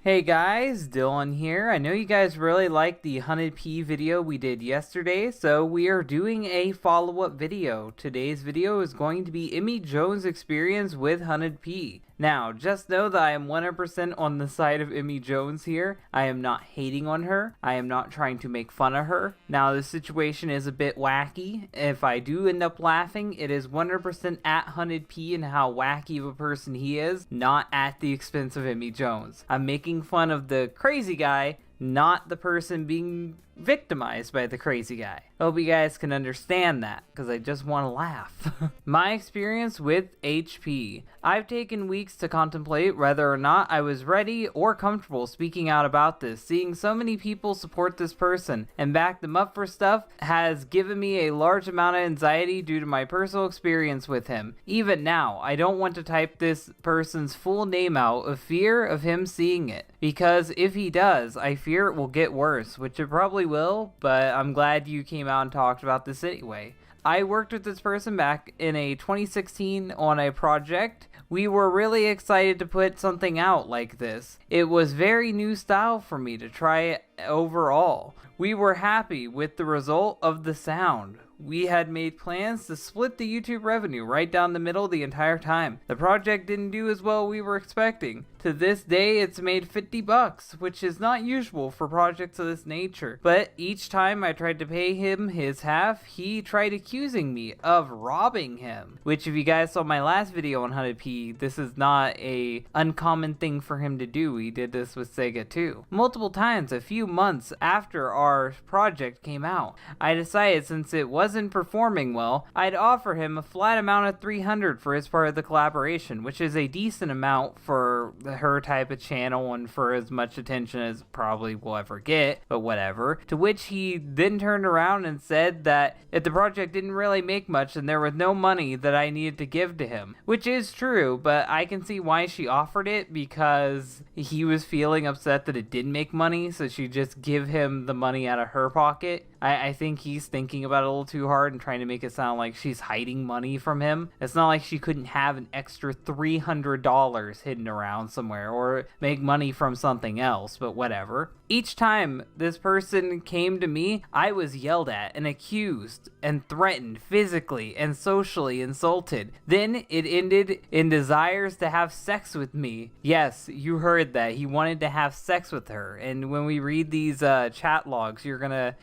Hey guys, Dylan here. I know you guys really liked the Hunnid video we did yesterday, so we are doing a follow-up video. Today's video is going to be Emmy Jones' experience with Hunnid. Now, just know that I am 100% on the side of Emmy Jones here. I am not hating on her. I am not trying to make fun of her. Now, the situation is a bit wacky. If I do end up laughing, it is 100% at Hunnid and how wacky of a person he is, not at the expense of Emmy Jones. I'm making fun of the crazy guy, not the person being victimized by the crazy guy. Hope you guys can understand that, because I just want to laugh. My experience with HP. I've taken weeks to contemplate whether or not I was ready or comfortable speaking out about this. Seeing so many people support this person and back them up for stuff has given me a large amount of anxiety due to my personal experience with him. Even now, I don't want to type this person's full name out of fear of him seeing it, because if he does, I fear it will get worse, which it probably will, but I'm glad you came out and talked about this anyway. I worked with this person back in 2016 on a project. We were really excited to put something out like this. It was very new style for me to try it overall. We were happy with the result of the sound. We had made plans to split the YouTube revenue right down the middle the entire time. The project didn't do as well we were expecting. To this day, it's made $50, which is not usual for projects of this nature. But each time I tried to pay him his half, he tried accusing me of robbing him. Which, if you guys saw my last video on Hunnid, this is not a uncommon thing for him to do. He did this with Sega too. Multiple times, a few months after our project came out, I decided since it wasn't performing well, I'd offer him a flat amount of $300 for his part of the collaboration, which is a decent amount for her type of channel and for as much attention as probably will ever get, but whatever. To which he then turned around and said that if the project didn't really make much, then there was no money that I needed to give to him, which is true, but I can see why she offered it, because he was feeling upset that it didn't make money, so she just give him the money out of her pocket. I think he's thinking about it a little too hard and trying to make it sound like she's hiding money from him. It's not like she couldn't have an extra $300 hidden around somewhere or make money from something else, but whatever. Each time this person came to me, I was yelled at and accused and threatened, physically and socially insulted. Then it ended in desires to have sex with me. Yes, you heard that. He wanted to have sex with her. And when we read these chat logs, you're gonna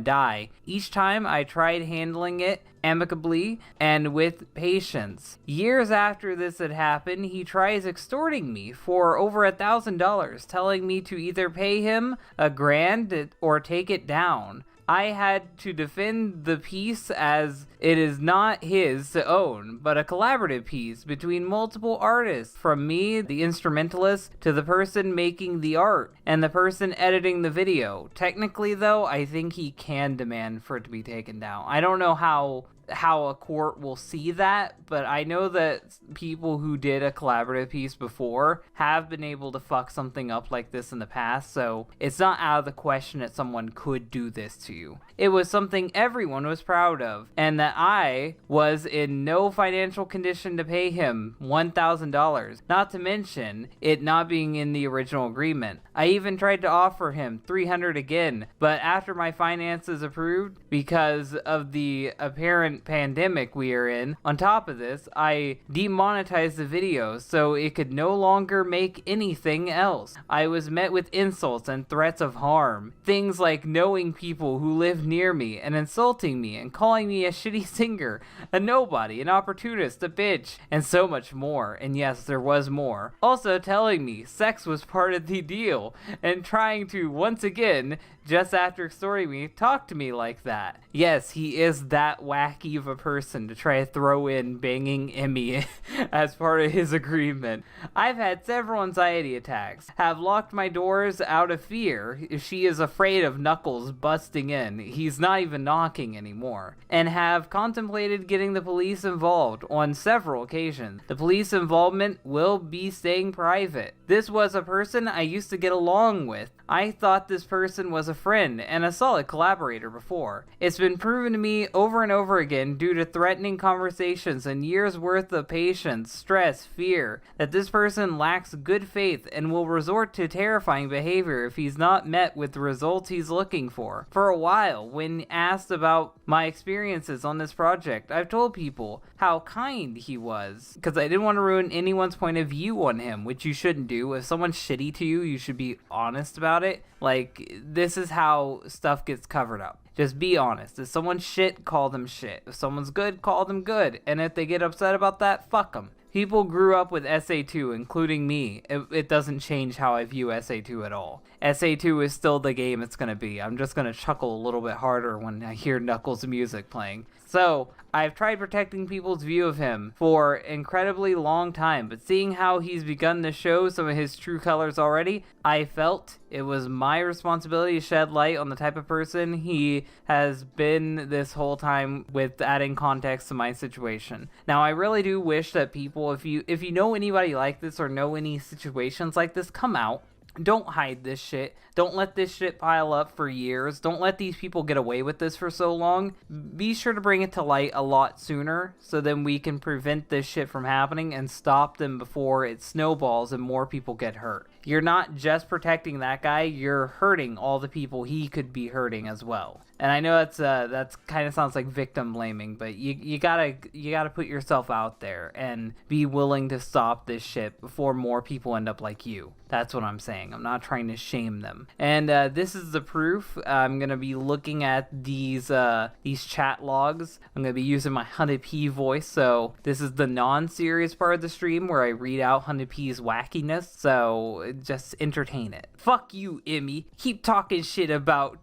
die. Each time I tried handling it amicably and with patience. Years after this had happened, he tries extorting me for over $1,000, telling me to either pay him $1,000 or take it down. I had to defend the piece as it is not his to own, but a collaborative piece between multiple artists, from me, the instrumentalist, to the person making the art and the person editing the video. Technically though, I think he can demand for it to be taken down. I don't know how a court will see that, but I know that people who did a collaborative piece before have been able to fuck something up like this in the past, so it's not out of the question that someone could do this to you. It was something everyone was proud of, and that I was in no financial condition to pay him $1,000, not to mention it not being in the original agreement. I even tried to offer him $300 again, but after my finances approved, because of the apparent pandemic we are in, on top of this, I demonetized the video so it could no longer make anything else. I was met with insults and threats of harm. Things like knowing people who live near me and insulting me and calling me a shitty singer, a nobody, an opportunist, a bitch, and so much more. And yes, there was more. Also telling me sex was part of the deal and trying to, once again, just after extorting me, talk to me like that. Yes, he is that wacky of a person to try to throw in banging Emmy as part of his agreement. I've had several anxiety attacks, have locked my doors out of fear if she is afraid of Knuckles busting in. He's not even knocking anymore. And have contemplated getting the police involved on several occasions. The police involvement will be staying private. This was a person I used to get along with. I thought this person was a friend and a solid collaborator before. It's been proven to me over and over again again due to threatening conversations and years worth of patience, stress, fear, that this person lacks good faith and will resort to terrifying behavior if he's not met with the results he's looking for. For a while, when asked about my experiences on this project, I've told people how kind he was, because I didn't want to ruin anyone's point of view on him, which you shouldn't do. If someone's shitty to you, you should be honest about it. Like, this is how stuff gets covered up. Just be honest. If someone's shit, call them shit. If someone's good, call them good. And if they get upset about that, fuck them. People grew up with SA2, including me. It doesn't change how I view SA2 at all. SA2 is still the game it's going to be. I'm just going to chuckle a little bit harder when I hear Knuckles' music playing. So, I've tried protecting people's view of him for an incredibly long time, but seeing how he's begun to show some of his true colors already, I felt it was my responsibility to shed light on the type of person he has been this whole time, with adding context to my situation. Now, I really do wish that people, if you know anybody like this or know any situations like this, come out. Don't hide this shit. Don't let this shit pile up for years. Don't let these people get away with this for so long. Be sure to bring it to light a lot sooner, so then we can prevent this shit from happening and stop them before it snowballs and more people get hurt. You're not just protecting that guy, you're hurting all the people he could be hurting as well. And I know that's kind of sounds like victim blaming, but you gotta put yourself out there and be willing to stop this shit before more people end up like you. That's what I'm saying. I'm not trying to shame them. And this is the proof. I'm gonna be looking at these chat logs. I'm gonna be using my Hunnid P voice. So this is the non-serious part of the stream where I read out Hunnid P's wackiness. So just entertain it. Fuck you, Emmy. Keep talking shit about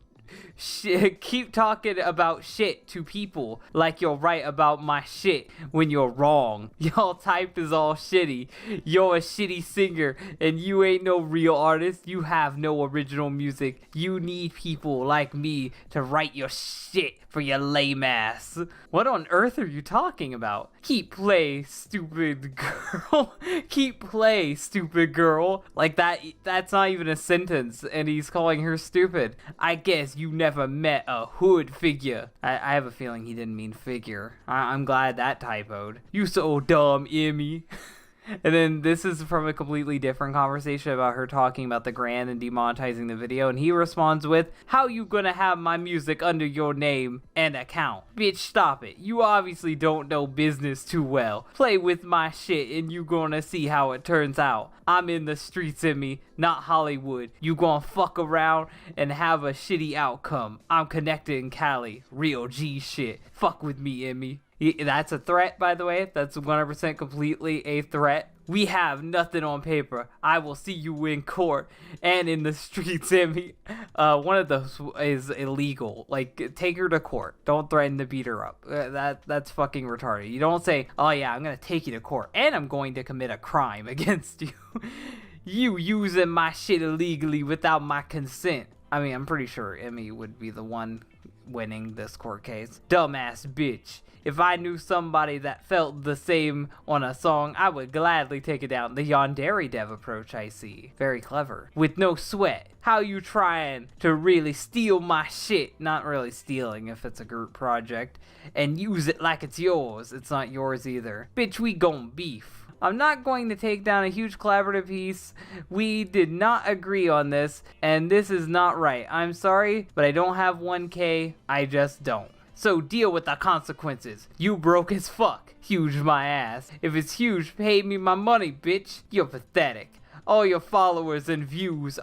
shit to people like you're right about my shit when you're wrong. Y'all type is all shitty. You're a shitty singer and you ain't no real artist. You have no original music. You need people like me to write your shit for your lame ass. What on earth are you talking about? Keep play, stupid girl. Keep play, stupid girl. Like that's not even a sentence and he's calling her stupid. I guess you never met a hood figure. I have a feeling he didn't mean figure. I'm glad that typoed. You so dumb, Emmy. And then this is from a completely different conversation about her talking about the Grand and demonetizing the video, and he responds with, "How you gonna have my music under your name and account? Bitch, stop it. You obviously don't know business too well. Play with my shit and you gonna see how it turns out. I'm in the streets, Emmy, not Hollywood. You gonna fuck around and have a shitty outcome. I'm connected in Cali. Real G shit. Fuck with me, Emmy." That's a threat, by the way. That's 100% completely a threat. We have nothing on paper. I will see you in court and in the streets, Emmy. One of those is illegal. Like, take her to court. Don't threaten to beat her up. That's fucking retarded. You don't say, "Oh yeah, I'm gonna take you to court and I'm going to commit a crime against you." You using my shit illegally without my consent. I mean, I'm pretty sure Emmy would be the one winning this court case. Dumbass bitch. If I knew somebody that felt the same on a song, I would gladly take it down. The Yandere Dev approach, I see. Very clever. With no sweat. How you trying to really steal my shit? Not really stealing if it's a group project. And use it like it's yours. It's not yours either. Bitch, we gon' beef. I'm not going to take down a huge collaborative piece. We did not agree on this, and this is not right. I'm sorry, but I don't have 1K. I just don't. So deal with the consequences. You broke as fuck. Huge my ass. If it's huge, pay me my money, bitch. You're pathetic. All your followers and views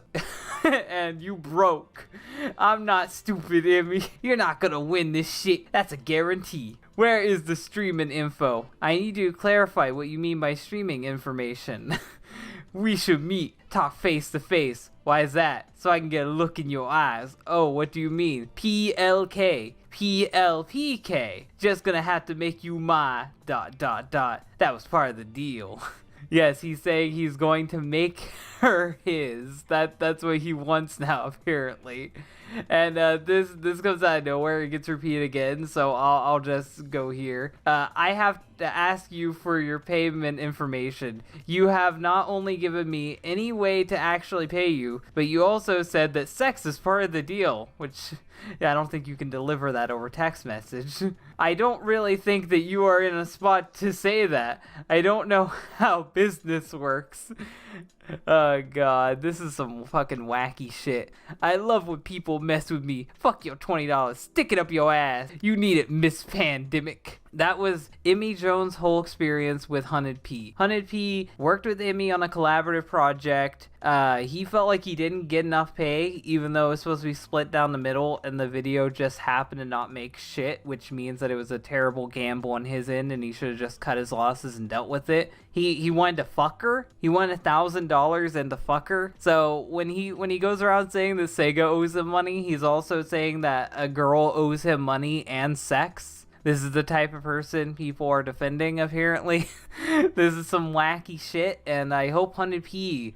and you broke. I'm not stupid, Emmy. You're not gonna win this shit. That's a guarantee. Where is the streaming info? I need you to clarify what you mean by streaming information. We should meet, talk face to face. Why is that? So I can get a look in your eyes. Oh, what do you mean? PLK. PLPK. Just gonna have to make you my ... That was part of the deal. Yes, he's saying he's going to make her his. That's what he wants now, apparently. And this comes out of nowhere. It gets repeated again, so I'll just go here. I to ask you for your payment information. You have not only given me any way to actually pay you, but you also said that sex is part of the deal, which I don't think you can deliver that over text message. I don't really think that you are in a spot to say that. I don't know how business works. Oh god, this is some fucking wacky shit. I love when people mess with me. Fuck your $20, stick it up your ass. You need it, Miss Pandemic. That was Immy Jones' whole experience with Hunnid P. Hunnid P worked with Immy on a collaborative project. He felt like he didn't get enough pay, even though it was supposed to be split down the middle, and the video just happened to not make shit, which means that it was a terrible gamble on his end, and he should have just cut his losses and dealt with it. He wanted to fuck her. He won $1,000 and to fuck her. So when he goes around saying that Sega owes him money, he's also saying that a girl owes him money and sex. This is the type of person people are defending, apparently. This is some wacky shit, and I hope Hunnid P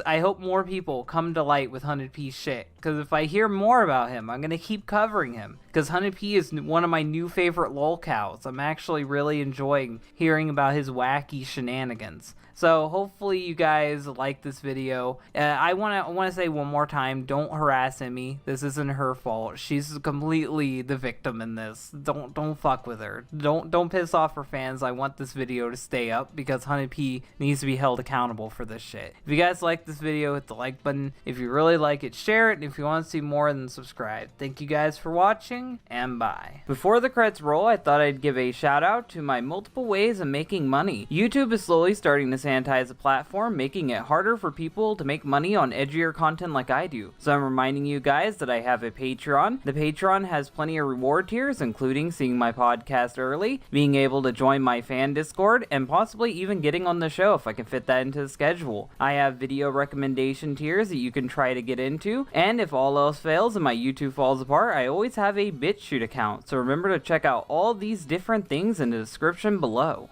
I hope more people come to light with Hunnid P shit. Because if I hear more about him, I'm going to keep covering him. Because Hunnid P is one of my new favorite lolcows. I'm actually really enjoying hearing about his wacky shenanigans. So hopefully you guys like this video. I want to say one more time, don't harass Immy. This isn't her fault. She's completely the victim in this. Don't fuck with her. Don't piss off her fans. I want this video to stay up because Hunnid P needs to be held accountable for this shit. If you guys like this video, hit the like button. If you really like it, share it. And if you want to see more, then subscribe. Thank you guys for watching, and bye. Before the credits roll, I thought I'd give a shout out to my multiple ways of making money. YouTube is slowly starting to sanitize the platform, making it harder for people to make money on edgier content like I do. So I'm reminding you guys that I have a Patreon. The Patreon has plenty of reward tiers, including seeing my podcast early, being able to join my fan Discord, and possibly even getting on the show if I can fit that into the schedule. I have video recommendation tiers that you can try to get into, and if all else fails and my YouTube falls apart, I always have a BitChute account. So remember to check out all these different things in the description below.